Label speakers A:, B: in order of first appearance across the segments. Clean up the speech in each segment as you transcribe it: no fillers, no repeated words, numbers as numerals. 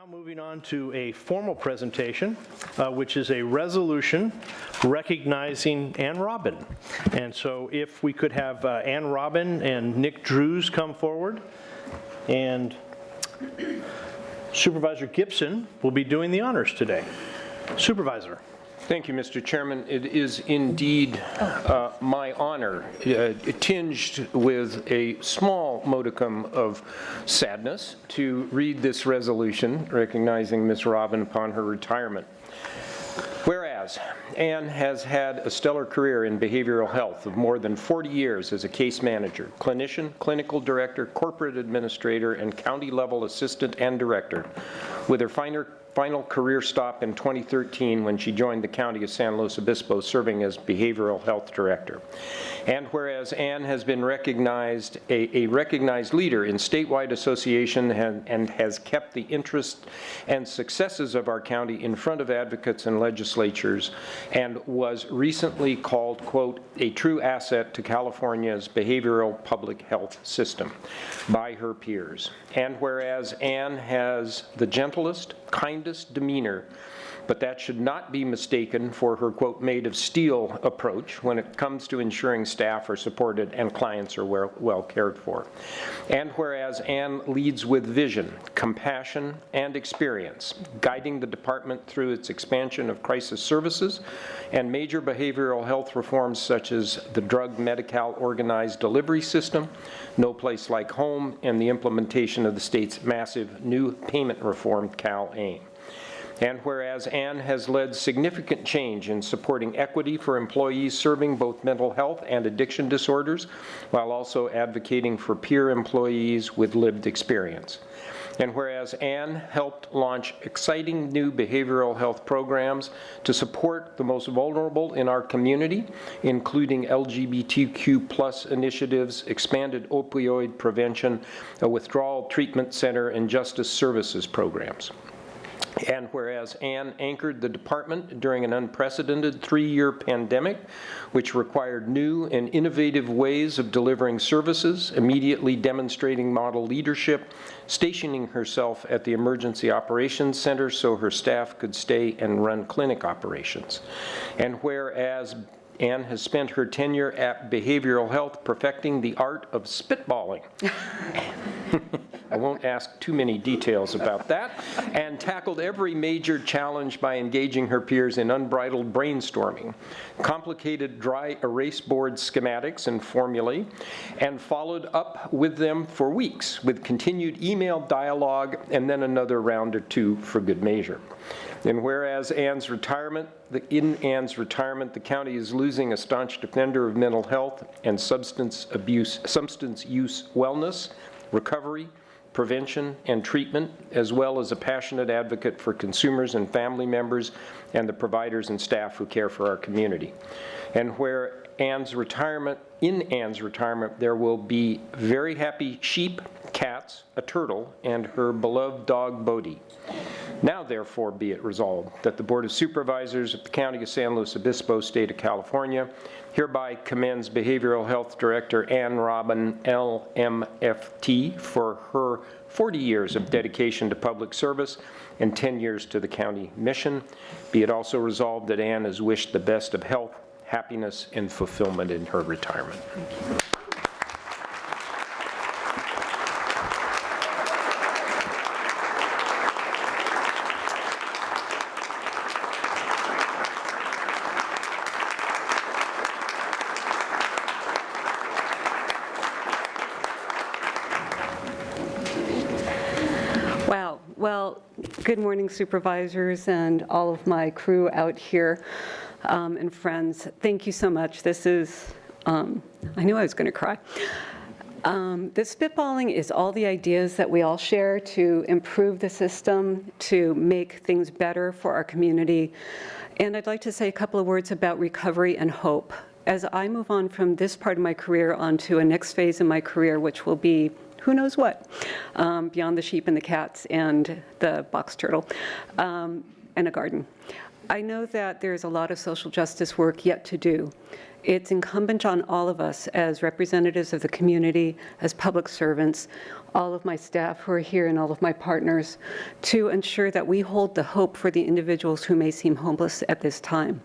A: moving on to a formal presentation, which is a resolution recognizing Ann Robin. And so if we could have Ann Robin and Nick Drews come forward, and Supervisor Gibson will be doing the honors today. Supervisor.
B: Thank you, Mr. Chairman. It is indeed my honor, tinged with a small modicum of sadness, to read this resolution recognizing Ms. Robin upon her retirement. Whereas Ann has had a stellar career in behavioral health of more than 40 years as a case manager, clinician, clinical director, corporate administrator, and county-level assistant and director, with her final career stop in 2013 when she joined the County of San Luis Obispo serving as Behavioral Health Director. And whereas Ann has been recognized, a recognized leader in statewide association and has kept the interests and successes of our county in front of advocates and legislatures, and was recently called, quote, a true asset to California's behavioral public health system by her peers. And whereas Ann has the gentlest, kindest demeanor, but that should not be mistaken for her, quote, made of steel approach when it comes to ensuring staff are supported and clients are well cared for. And whereas Ann leads with vision, compassion, and experience, guiding the department through its expansion of crisis services and major behavioral health reforms such as the drug Medi-Cal organized delivery system, No Place Like Home, and the implementation of the state's massive new payment reform, CalAIM. And whereas Ann has led significant change in supporting equity for employees serving both mental health and addiction disorders, while also advocating for peer employees with lived experience. And whereas Ann helped launch exciting new behavioral health programs to support the most vulnerable in our community, including LGBTQ+ initiatives, expanded opioid prevention, a withdrawal treatment center, and justice services programs. And whereas Ann anchored the department during an unprecedented 3-year pandemic, which required new and innovative ways of delivering services, immediately demonstrating model leadership, stationing herself at the Emergency Operations Center so her staff could stay and run clinic operations. And whereas Ann has spent her tenure at Behavioral Health perfecting the art of spitballing. I won't ask too many details about that, and tackled every major challenge by engaging her peers in unbridled brainstorming, complicated dry erase board schematics and formulae, and followed up with them for weeks with continued email dialogue and then another round or two for good measure. And whereas in Ann's retirement, the county is losing a staunch defender of mental health and substance use wellness, recovery, prevention, and treatment, as well as a passionate advocate for consumers and family members and the providers and staff who care for our community. And where in Ann's retirement, there will be very happy sheep, cats, a turtle, and her beloved dog, Bodie. Now, therefore, be it resolved that the Board of Supervisors of the County of San Luis Obispo, State of California, hereby commends Behavioral Health Director Ann Robin, LMFT, for her 40 years of dedication to public service and 10 years to the county mission. Be it also resolved that Ann is wished the best of health, happiness, and fulfillment in her retirement. Thank you.
C: Well, good morning, supervisors, and all of my crew out here and friends. Thank you so much. This is, I knew I was going to cry. This spitballing is all the ideas that we all share to improve the system, to make things better for our community. And I'd like to say a couple of words about recovery and hope. As I move on from this part of my career onto a next phase in my career, which will be who knows what, beyond the sheep and the cats and the box turtle and a garden. I know that there's a lot of social justice work yet to do. It's incumbent on all of us as representatives of the community, as public servants, all of my staff who are here and all of my partners, to ensure that we hold the hope for the individuals who may seem homeless at this time.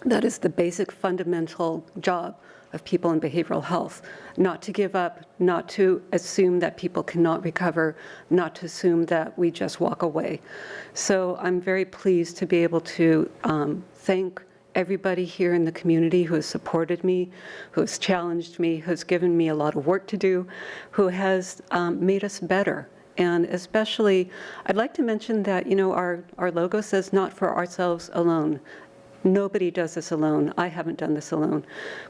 C: That is the basic fundamental job of people in behavioral health, not to give up, not to assume that people cannot recover, not to assume that we just walk away. So I'm very pleased to be able to thank everybody here in the community who has supported me, who has challenged me, who has given me a lot of work to do, who has made us better. And especially, I'd like to mention that, you know, our logo says not for ourselves alone. Nobody does this alone. I haven't done this alone.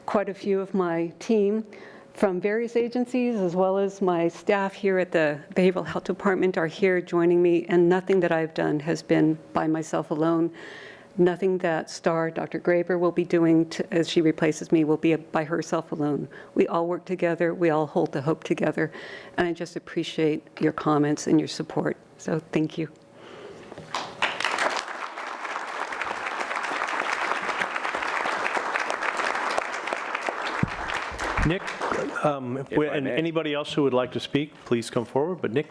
C: Quite a few of my team from various agencies, as well as my staff here at the Behavioral Health Department, are here joining me, and nothing that I've done has been by myself alone. Nothing that Dr. Graber will be doing as she replaces me will be by herself alone. We all work together. We all hold the hope together. And I just appreciate your comments and your support. So thank you.
A: Nick, and anybody else who would like to speak, please come forward. But Nick,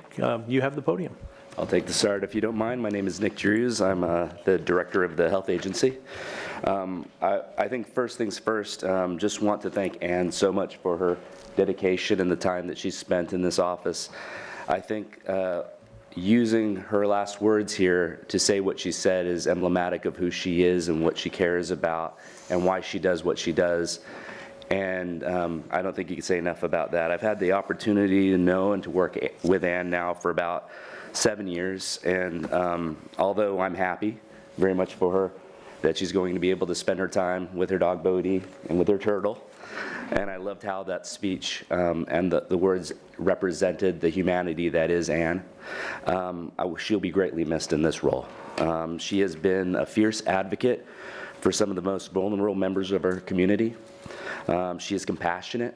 A: you have the podium.
D: I'll take the start if you don't mind. My name is Nick Drews. I'm the director of the health agency. I think first things first, just want to thank Ann so much for her dedication and the time that she spent in this office. I think using her last words here to say what she said is emblematic of who she is and what she cares about and why she does what she does. And I don't think you can say enough about that. I've had the opportunity to know and to work with Ann now for about 7 years, and although I'm happy very much for her that she's going to be able to spend her time with her dog Bodie and with her turtle, and I loved how that speech and the words represented the humanity that is Ann. She'll be greatly missed in this role. She has been a fierce advocate for some of the most vulnerable members of our community. She is compassionate,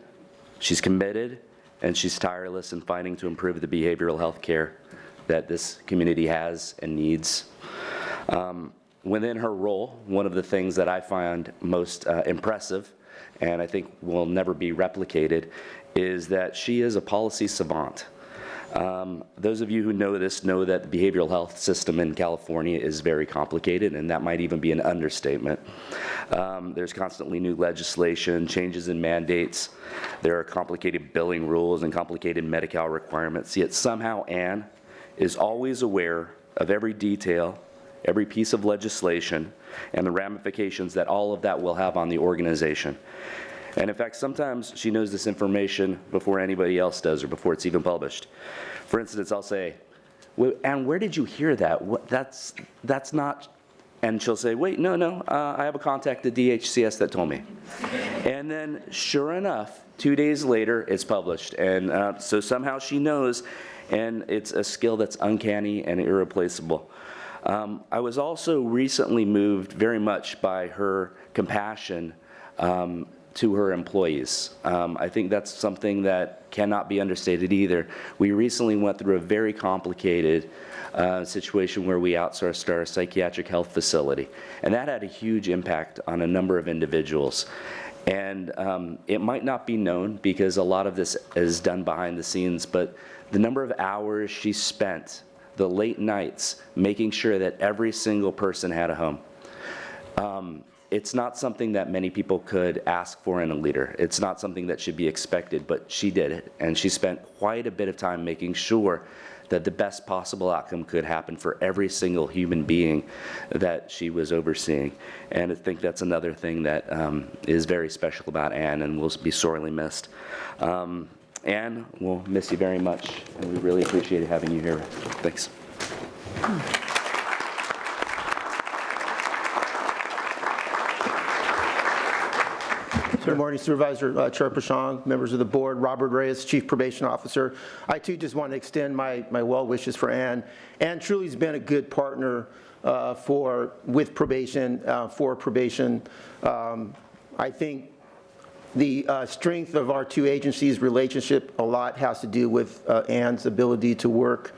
D: she's committed, and she's tireless in fighting to improve the behavioral health care that this community has and needs. Within her role, one of the things that I find most impressive, and I think will never be replicated, is that she is a policy savant. Those of you who know this know that the behavioral health system in California is very complicated, and that might even be an understatement. There's constantly new legislation, changes in mandates. There are complicated billing rules and complicated Medi-Cal requirements, yet somehow Ann is always aware of every detail, every piece of legislation, and the ramifications that all of that will have on the organization. And in fact, sometimes she knows this information before anybody else does or before it's even published. For instance, I'll say, well, Ann, where did you hear that? That's not, and she'll say, wait, no, I have a contact at DHCS that told me. And then sure enough, 2 days later, it's published. And so somehow she knows, and it's a skill that's uncanny and irreplaceable. I was also recently moved very much by her compassion to her employees. I think that's something that cannot be understated either. We recently went through a very complicated situation where we outsourced our psychiatric health facility, and that had a huge impact on a number of individuals. And it might not be known because a lot of this is done behind the scenes, but the number of hours she spent, the late nights, making sure that every single person had a home. It's not something that many people could ask for in a leader. It's not something that should be expected, but she did it. And she spent quite a bit of time making sure that the best possible outcome could happen for every single human being that she was overseeing. And I think that's another thing that is very special about Ann and will be sorely missed. Ann, we'll miss you very much, and we really appreciate having you here. Thanks.
E: Good morning, Supervisor Chair Pashang, members of the board, Robert Reyes, Chief Probation Officer. I too just want to extend my well wishes for Ann. Ann truly has been a good partner with probation, for probation. I think the strength of our two agencies' relationship a lot has to do with Ann's ability to work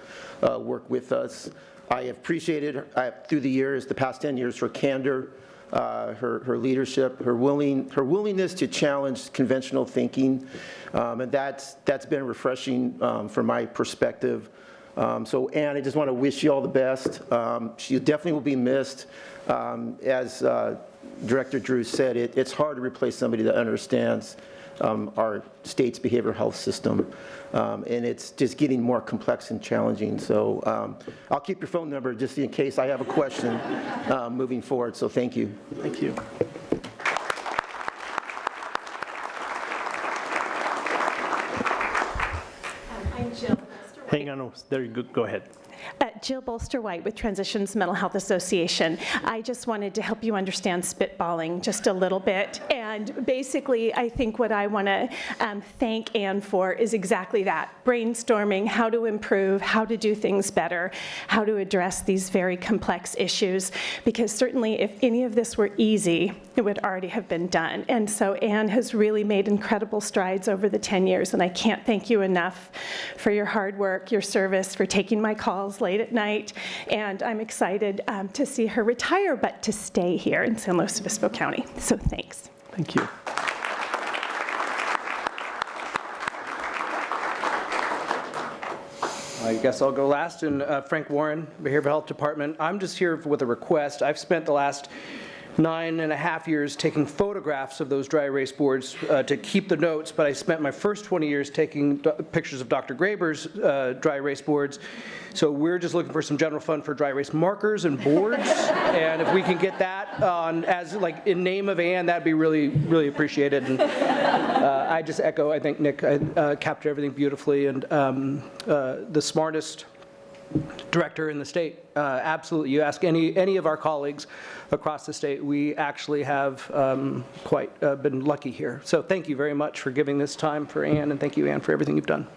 E: with us. I have appreciated through the years, the past 10 years, her candor, her leadership, her willingness to challenge conventional thinking, and that's been refreshing from my perspective. So Ann, I just want to wish you all the best. She definitely will be missed. As Director Drew said, it's hard to replace somebody that understands our state's behavioral health system, and it's just getting more complex and challenging. So I'll keep your phone number just in case I have a question moving forward, so thank you.
A: Thank you.
F: I'm Jill.
A: Hang on, there you go, go ahead.
F: Jill Bolster-White with Transitions Mental Health Association. I just wanted to help you understand spitballing just a little bit. And basically, I think what I want to thank Ann for is exactly that, brainstorming how to improve, how to do things better, how to address these very complex issues. Because certainly if any of this were easy, it would already have been done. And so Ann has really made incredible strides over the 10 years, and I can't thank you enough for your hard work, your service, for taking my calls late at night, and I'm excited to see her retire, but to stay here in San Luis Obispo County. So thanks.
A: Thank you.
G: I guess I'll go last. And Frank Warren, Behavioral Health Department. I'm just here with a request. I've spent the last 9.5 years taking photographs of those dry erase boards to keep the notes, but I spent my first 20 years taking pictures of Dr. Graber's dry erase boards. So we're just looking for some general fund for dry erase markers and boards, and if we can get that on as like in name of Ann, that'd be really, really appreciated. And I just echo, I think Nick captured everything beautifully, and the smartest director in the state. Absolutely. You ask any of our colleagues across the state, we actually have quite been lucky here. So thank you very much for giving this time for Ann, and thank you, Ann, for everything you've done.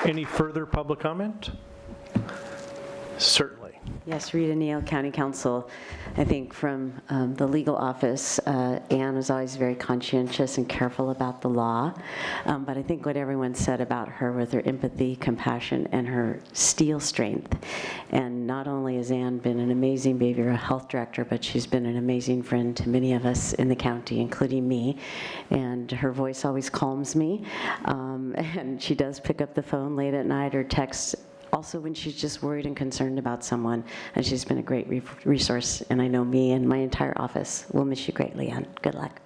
A: Any further public comment? Certainly.
H: Yes, Rita Neal, County Counsel. I think from the legal office, Ann was always very conscientious and careful about the law. But I think what everyone said about her with her empathy, compassion, and her steel strength. And not only has Ann been an amazing behavioral health director, but she's been an amazing friend to many of us in the county, including me. And her voice always calms me. And she does pick up the phone late at night or text also when she's just worried and concerned about someone, and she's been a great resource, and I know me and my entire office will miss you greatly, Ann. Good luck.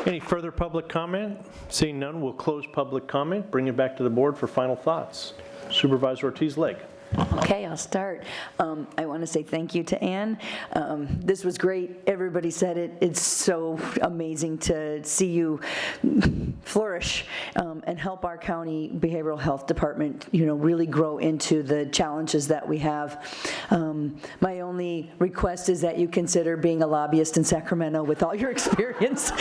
A: Any further public comment? Seeing none, we'll close public comment, bring it back to the board for final thoughts. Supervisor Ortiz-Legg.
I: Okay, I'll start. I want to say thank you to Ann. This was great. Everybody said it. It's so amazing to see you flourish and help our county behavioral health department, really grow into the challenges that we have. My only request is that you consider being a lobbyist in Sacramento with all your experience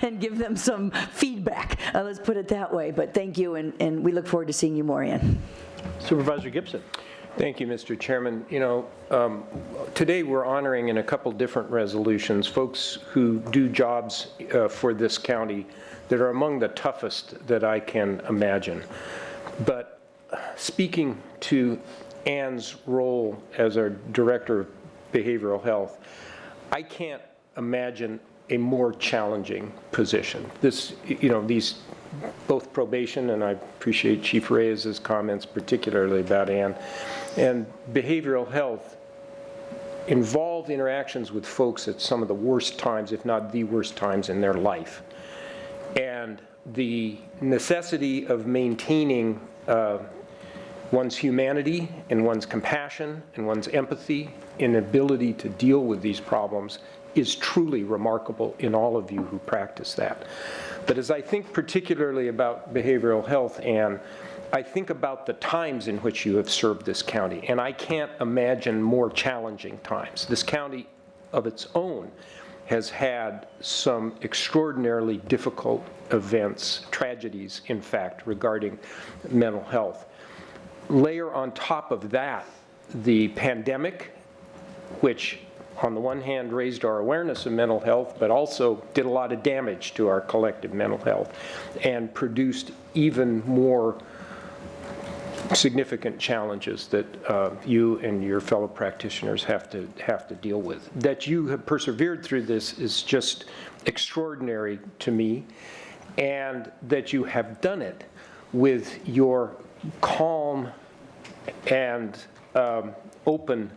I: and give them some feedback. Let's put it that way. But thank you, and we look forward to seeing you more, Ann.
A: Supervisor Gibson.
B: Thank you, Mr. Chairman. Today we're honoring in a couple different resolutions folks who do jobs for this county that are among the toughest that I can imagine. But speaking to Ann's role as our Director of Behavioral Health, I can't imagine a more challenging position. These both probation, and I appreciate Chief Reyes's comments particularly about Ann, and behavioral health involve interactions with folks at some of the worst times, if not the worst times in their life. And the necessity of maintaining one's humanity and one's compassion and one's empathy and ability to deal with these problems is truly remarkable in all of you who practice that. But as I think particularly about behavioral health, Ann, I think about the times in which you have served this county, and I can't imagine more challenging times. This county of its own has had some extraordinarily difficult events, tragedies, in fact, regarding mental health. Layer on top of that the pandemic, which on the one hand, raised our awareness of mental health, but also did a lot of damage to our collective mental health and produced even more significant challenges that you and your fellow practitioners have to deal with. That you have persevered through this is just extraordinary to me, and that you have done it with your calm and open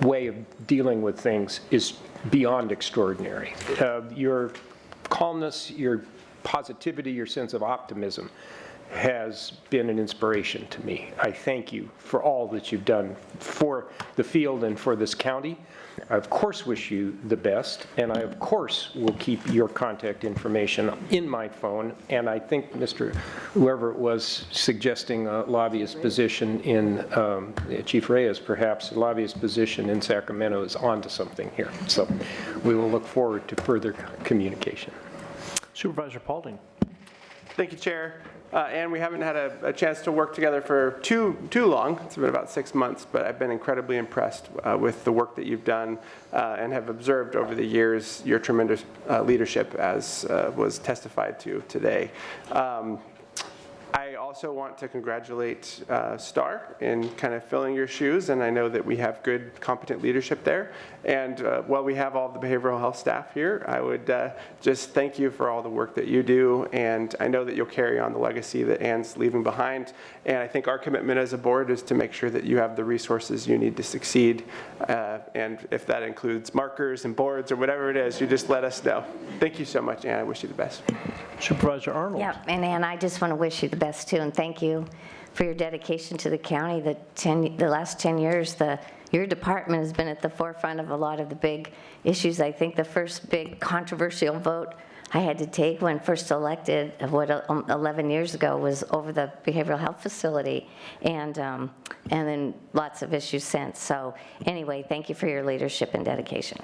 B: way of dealing with things is beyond extraordinary. Your calmness, your positivity, your sense of optimism has been an inspiration to me. I thank you for all that you've done for the field and for this county. I, of course, wish you the best, and I, of course, will keep your contact information in my phone. And I think whoever it was suggesting a lobbyist position in, Chief Reyes, perhaps, a lobbyist position in Sacramento is onto something here. So we will look forward to further communication.
A: Supervisor Paulding.
J: Thank you, Chair. And we haven't had a chance to work together for too long. It's been about 6 months, but I've been incredibly impressed with the work that you've done and have observed over the years your tremendous leadership, as was testified to today. I also want to congratulate Star in kind of filling your shoes, and I know that we have good, competent leadership there. And while we have all the behavioral health staff here, I would just thank you for all the work that you do, and I know that you'll carry on the legacy that Ann's leaving behind. And I think our commitment as a board is to make sure that you have the resources you need to succeed, and if that includes markers and boards or whatever it is, you just let us know. Thank you so much, Ann. I wish you the best.
A: Supervisor Arnold.
K: Yeah, and Ann, I just want to wish you the best too, and thank you for your dedication to the county. The last 10 years, your department has been at the forefront of a lot of the big issues. I think the first big controversial vote I had to take when first elected, 11 years ago, was over the behavioral health facility, and then lots of issues since. So anyway, thank you for your leadership and dedication.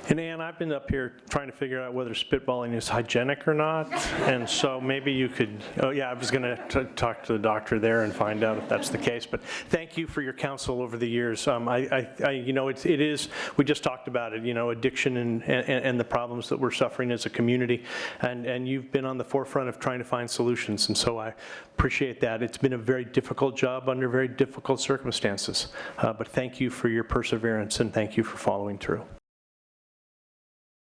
A: And Ann, I've been up here trying to figure out whether spitballing is hygienic or not, and so maybe you could, oh yeah, I was going to talk to the doctor there and find out if that's the case, but thank you for your counsel over the years. You know, it is, we just talked about it, you know, addiction and the problems that we're suffering as a community, and you've been on the forefront of trying to find solutions, and so I appreciate that. It's been a very difficult job under very difficult circumstances, but thank you for your perseverance, and thank you for following through.